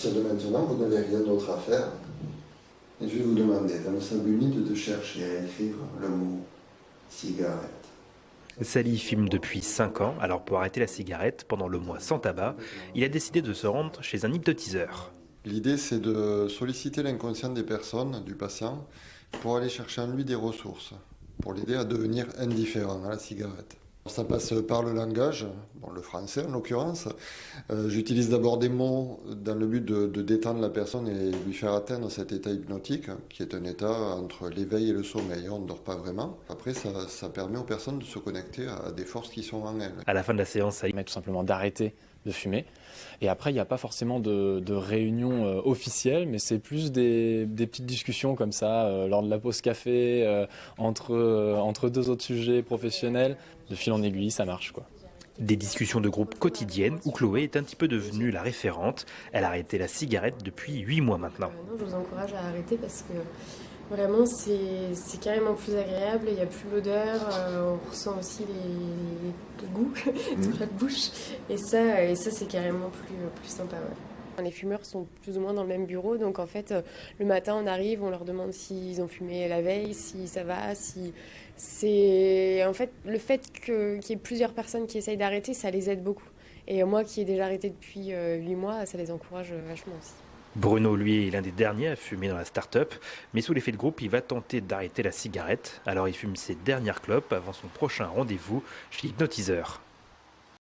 partir de maintenant, vous n'avez rien d'autre à faire. Et je vais vous demander, dans le sable humide, de chercher à écrire le mot cigarette. Sally fume depuis 5 ans, alors pour arrêter la cigarette, pendant le mois sans tabac, il a décidé de se rendre chez un hypnotiseur. L'idée, c'est de solliciter l'inconscient des personnes, du patient, pour aller chercher en lui des ressources, pour l'aider à devenir indifférent à la cigarette. Ça passe par le langage, le français en l'occurrence. J'utilise d'abord des mots dans le but de détendre la personne et lui faire atteindre cet état hypnotique, qui est un état entre l'éveil et le sommeil. On ne dort pas vraiment. Après, ça permet aux personnes de se connecter à des forces qui sont en elles. À la fin de la séance, ça permet tout simplement d'arrêter de fumer. Et après, il n'y a pas forcément de réunion officielle, mais c'est plus des petites discussions comme ça, lors de la pause café, entre deux autres sujets professionnels. De fil en aiguille, ça marche, quoi. Des discussions de groupe quotidiennes où Chloé est un petit peu devenue la référente. Elle a arrêté la cigarette depuis 8 mois maintenant. Non, je vous encourage à arrêter parce que vraiment c'est carrément plus agréable, il n'y a plus l'odeur, on ressent aussi les goûts dans la bouche et ça c'est carrément plus sympa. Ouais. Les fumeurs sont plus ou moins dans le même bureau, donc en fait le matin on arrive, on leur demande s'ils ont fumé la veille, si ça va, si c'est en fait le fait qu'il y ait plusieurs personnes qui essayent d'arrêter, ça les aide beaucoup. Et moi qui ai déjà arrêté depuis 8 mois, ça les encourage vachement aussi. Bruno, lui, est l'un des derniers à fumer dans la start-up, mais sous l'effet de groupe, il va tenter d'arrêter la cigarette. Alors il fume ses dernières clopes avant son prochain rendez-vous chez l'hypnotiseur.